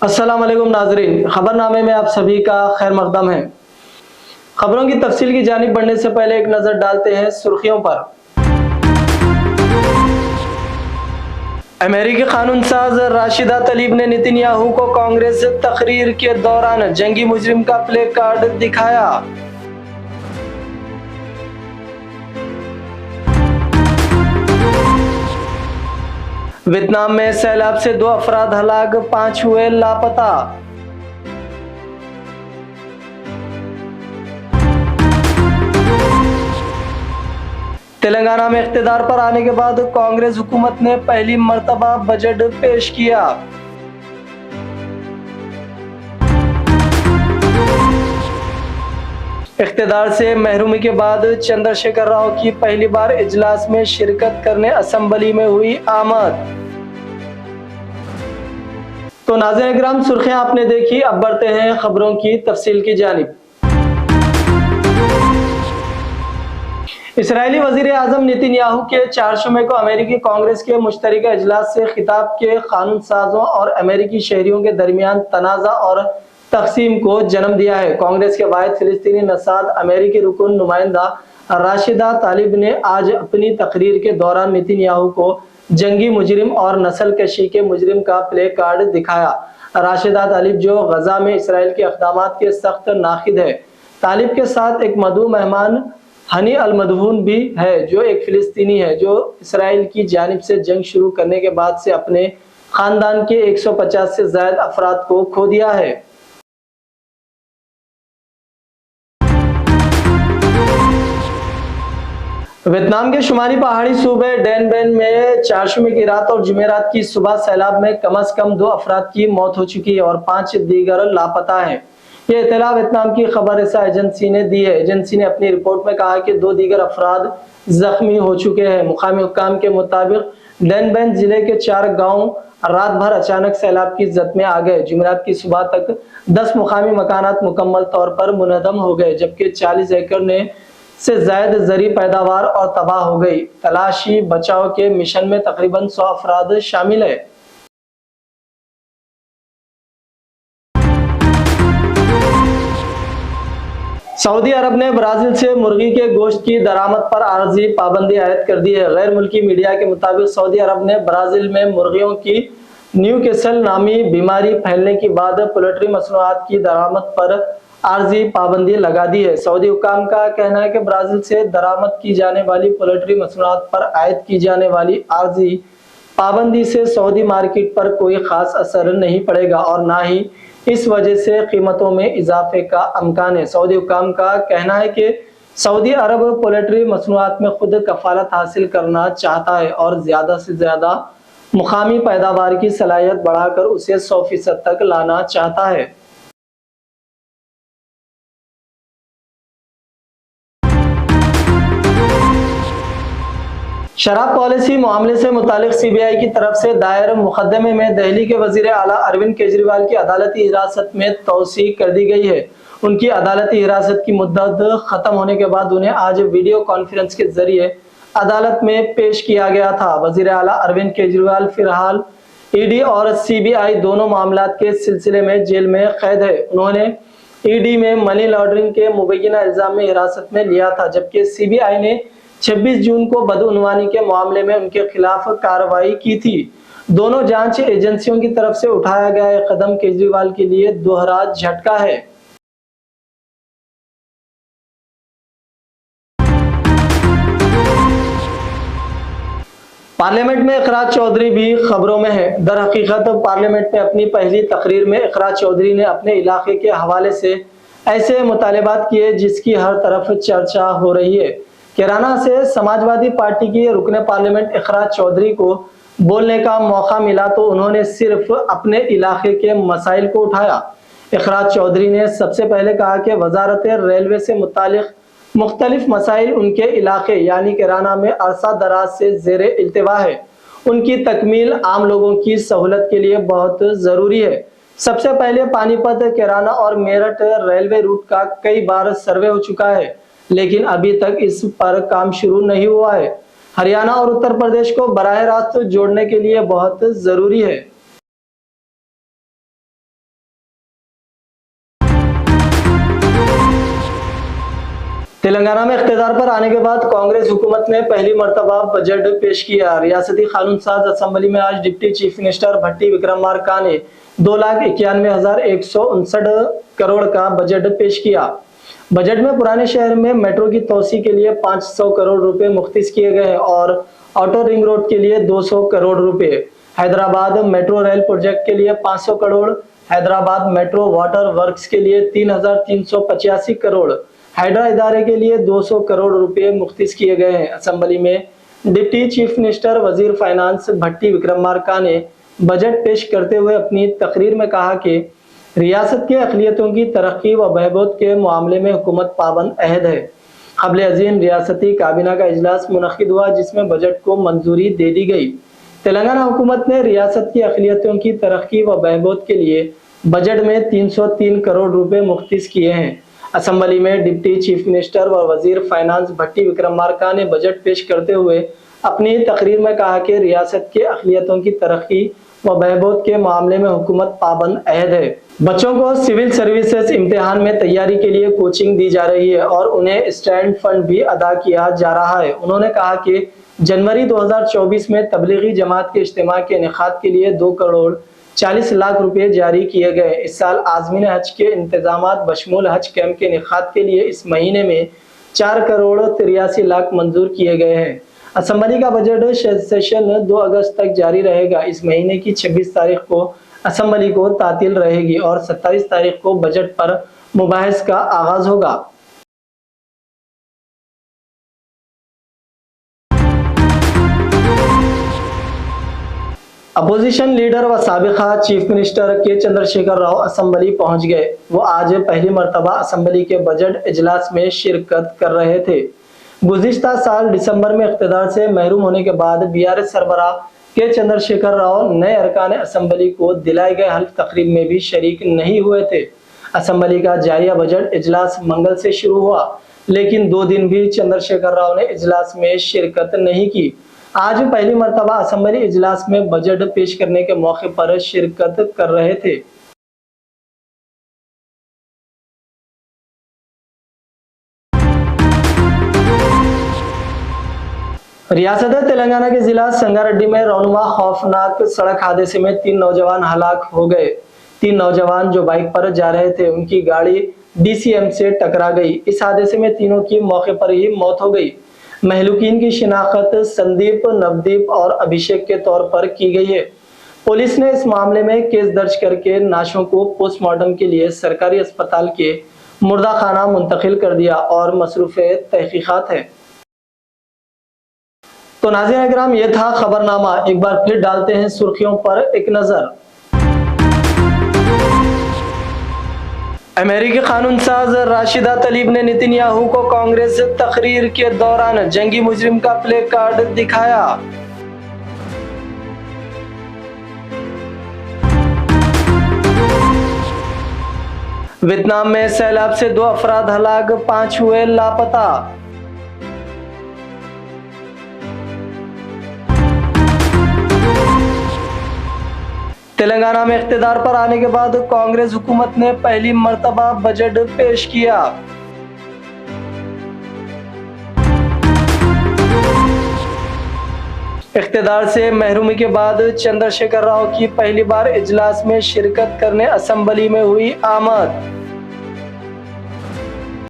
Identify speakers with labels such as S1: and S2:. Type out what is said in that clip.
S1: अस्सलाम वालेकुम नाजरीन, खबरनामे में आप सभी का खैर मकदम है। खबरों की तफसील की जानिब बढ़ने से पहले एक नजर डालते हैं सुर्खियों पर। अमेरिकी कानून साज राशिदा तलीब ने नेतन्याहू को कांग्रेस तकरीर के दौरान जंगी मुजरिम का प्ले कार्ड दिखाया। वियतनाम में सैलाब से 2 अफराद हलाक, 5 हुए लापता। तेलंगाना में इख्तिदार पर आने के बाद कांग्रेस हुकूमत ने पहली मर्तबा बजट पेश किया। इख्तिदार से महरूमी के बाद चंद्रशेखर राव की पहली बार इजलास में शिरकत करने असेंबली में हुई आमद। तो नाज़रीन किराम, सुर्खियां आपने देखी, अब बढ़ते हैं खबरों की तफसील की जानिब। इसराइली वजीर आजम नेतन्याहू के 4 मई को अमेरिकी कांग्रेस के मुश्तरका इजलास से खिताब के कानून साजों और अमेरिकी शहरियों के दरमियान तनाज़ा और तकसीम को जन्म दिया है। कांग्रेस के वाहिद फिलिस्तीनी नसाद अमेरिकी रुकन नुमाइंदा राशिदा तालिब ने आज अपनी तकरीर के दौरान नेतन्याहू को जंगी मुजरिम और नस्ल कशी के मुजरिम का प्ले कार्ड दिखाया। राशिदा तालिब, जो गजा में इसराइल के इक़दामात के सख्त नाखिद है, तालिब के साथ एक मदऊ मेहमान हनी अल मदहून भी है, जो एक फिलिस्तीनी है जो इसराइल की जानिब से जंग शुरू करने के बाद से अपने खानदान के 150 से ज्यादा अफराद को खो दिया है। वियतनाम के शुमाली पहाड़ी सूबे डैन बेन में 4 मई की रात और जुमेरात की सुबह सैलाब में कम से कम 2 अफराद की मौत हो चुकी है और 5 दीगर लापता हैं। ये इत्तला वियतनाम की खबर रसा एजेंसी ने दी है। एजेंसी ने अपनी रिपोर्ट में कहा कि 2 दीगर अफराद जख्मी हो चुके हैं। मुकामी हुक्काम के मुताबिक डैन बेन जिले के 4 गांव रात भर अचानक सैलाब की जद में आ गए। जुमेरात की सुबह तक 10 मुकामी मकानात मुकम्मल तौर पर मुनहदम हो गए, जबकि 40 एकड़ से ज्यादा जरी पैदावार और तबाह हो गई। तलाशी बचाव के मिशन में तकरीबन 100 अफराद शामिल है। सऊदी अरब ने ब्राजील से मुर्गी के गोश्त की दरामद पर आर्जी पाबंदी आयद कर दी है। गैर मुल्की मीडिया के मुताबिक सऊदी अरब ने ब्राजील में मुर्गियों की न्यूकैसल नामी बीमारी फैलने के बाद पोल्ट्री मसनूआत की दरामद पर आर्जी पाबंदी लगा दी है। सऊदी हुक्काम का कहना है कि ब्राजील से दरामद की जाने वाली पोल्ट्री मसनूआत पर आयद की जाने वाली आर्जी पाबंदी से सऊदी मार्केट पर कोई खास असर नहीं पड़ेगा और ना ही इस वजह से कीमतों में इजाफे का अमकान है। सऊदी हुक्काम का कहना है कि सऊदी अरब पोल्ट्री मसनूआत में खुद कफालत हासिल करना चाहता है और ज्यादा से ज्यादा मुकामी पैदावार की सलाहियत बढ़ाकर उसे 100% तक लाना चाहता है। शराब पॉलिसी मामले से मुतालिक सीबीआई की तरफ से दायर मुकदमे में दिल्ली के वजीर आला अरविंद केजरीवाल की अदालती हिरासत में तौसी कर दी गई है। उनकी अदालती हिरासत की मुद्दत खत्म होने के बाद उन्हें आज वीडियो कॉन्फ्रेंस के जरिए अदालत में पेश किया गया था। वजीर आला अरविंद केजरीवाल फिलहाल ईडी और सीबीआई दोनों मामलात के सिलसिले में जेल में कैद है। उन्होंने ईडी में मनी लॉन्ड्रिंग के मुबैना इल्जाम में हिरासत में लिया था, जबकि सीबीआई ने 26 जून को बदउनवानी के मामले में उनके खिलाफ कार्रवाई की थी। दोनों जांच एजेंसियों की तरफ से उठाया गया यह कदम केजरीवाल के लिए दोहरा झटका है। पार्लियामेंट में इकरार चौधरी भी खबरों में है। दर हकीकत पार्लियामेंट में अपनी पहली तकरीर में इकरार चौधरी ने अपने इलाके के हवाले से ऐसे मुतालिबात किए जिसकी हर तरफ चर्चा हो रही है। कैराना से समाजवादी पार्टी की रुकने पार्लियामेंट इकरार चौधरी को बोलने का मौका मिला तो उन्होंने सिर्फ अपने इलाके के मसाइल को उठाया। इकरार चौधरी ने सबसे पहले कहा कि वजारत रेलवे से मुतालिक मुख्तलिफ मसाइल उनके इलाके यानी कैराना में अरसा दराज से जेर इल्तिवा है। उनकी तकमील आम लोगों की सहूलत के लिए बहुत जरूरी है। सबसे पहले पानीपत, कैराना और मेरठ रेलवे रूट का कई बार सर्वे हो चुका है, लेकिन अभी तक इस पर काम शुरू नहीं हुआ है। हरियाणा और उत्तर प्रदेश को बराह रास्त जोड़ने के लिए बहुत जरूरी है। तेलंगाना में इख्तियार पर आने के बाद कांग्रेस हुकूमत ने पहली मर्तबा बजट पेश किया। रियासती कानून साज असेंबली में आज डिप्टी चीफ मिनिस्टर भट्टी विक्रमार्का ने 2,91,159 करोड़ का बजट पेश किया। बजट में पुराने शहर में मेट्रो की तोसी के लिए 500 करोड़ रुपए मुख्तिस किए गए और ऑटो रिंग रोड के लिए 200 करोड़ रुपए, हैदराबाद मेट्रो रेल प्रोजेक्ट के लिए 500 crore, Hyderabad metro water works के लिए 3,385 करोड़, हाइड्रा इदारे के लिए 200 करोड़ रुपए मुख्तिस किए गए हैं। असेंबली में डिप्टी चीफ मिनिस्टर वजीर फाइनेंस भट्टी विक्रमार्का ने बजट पेश करते हुए अपनी तकरीर में कहा कि रियासत के अक़लियतों की तरक्की व बहबूद के मामले में हुकूमत पाबंद अहद है। क़ब्ल अज़ीम रियासती काबीना का इजलास मुनक़िद हुआ जिसमें बजट को मंजूरी दे दी गई। तेलंगाना हुकूमत ने रियासत की अक़लियतों की तरक्की व बहबूद के लिए बजट में 303 करोड़ रुपए मुख्तिस किए हैं। असेंबली में डिप्टी चीफ मिनिस्टर व वजीर फाइनेंस भट्टी विक्रमार्का ने बजट पेश करते हुए अपनी तकरीर में कहा कि रियासत के अक़लियतों की तरक्की व बहबूद के मामले में हुकूमत पाबंद अहद है। बच्चों को सिविल सर्विसेज इम्तिहान में तैयारी के लिए कोचिंग दी जा रही है और उन्हें स्टैंड फंड भी अदा किया जा रहा है। उन्होंने कहा कि जनवरी 2024 में तबलीगी जमात के इज्तिमा के इनेकाद के लिए 2 करोड़ 40 लाख रुपए जारी किए गए। इस साल आज़मीन हज के इंतजामात बशमूल हज कैंप के इनेकाद के लिए इस महीने में 4 करोड़ 83 लाख मंजूर किए गए हैं। असेंबली का बजट सेशन 2 अगस्त तक जारी रहेगा। इस महीने की 26 तारीख को असेंबली को तातील रहेगी और 27 तारीख को बजट पर मुबाहिस का आगाज होगा। अपोजिशन लीडर व साबिका चीफ मिनिस्टर के चंद्रशेखर राव असेंबली पहुंच गए। वो आज पहली मर्तबा असेंबली के बजट इजलास में शिरकत कर रहे थे। गुज़िश्ता साल दिसंबर में इख्तियार से महरूम होने के बाद बीआरएस सरबराह के चंद्रशेखर राव नए अरकान असेंबली को दिलाए गए हल्फ तकरीब में भी शरीक नहीं हुए थे। असेंबली का जारिया बजट इजलास मंगल से शुरू हुआ, लेकिन 2 दिन भी चंद्रशेखर राव ने इजलास में शिरकत नहीं की। आज पहली मर्तबा असेंबली इजलास में बजट पेश करने के मौके पर शिरकत कर रहे थे। रियासत तेलंगाना के जिला संगारेड्डी में रौनुमा खौफनाक सड़क हादसे में 3 नौजवान हलाक हो गए। 3 नौजवान जो बाइक पर जा रहे थे, उनकी गाड़ी डीसीएम से टकरा गई। इस हादसे में तीनों की मौके पर ही मौत हो गई। महलूकीन की शिनाख्त संदीप, नवदीप और अभिषेक के तौर पर की गई है। पुलिस ने इस मामले में केस दर्ज करके नाशों को पोस्टमार्टम के लिए सरकारी अस्पताल के मुर्दा खाना मुंतकिल कर दिया और मसरूफ़े तहकीकात है। तो नाज़रीन इकराम, ये था खबरनामा। एक बार फिर डालते हैं सुर्खियों पर एक नजर। अमेरिकी कानून साज राशिदा तलीब ने नेतन्याहू को कांग्रेस तकरीर के दौरान जंगी मुजरिम का प्ले कार्ड दिखाया। वियतनाम में सैलाब से 2 अफराद हलाक, 5 हुए लापता। तेलंगाना में इख्तियार पर आने के बाद कांग्रेस हुकूमत ने पहली मर्तबा बजट पेश किया। इख्तियार से महरूमी के बाद चंद्रशेखर राव की पहली बार इजलास में शिरकत करने असेंबली में हुई आमद।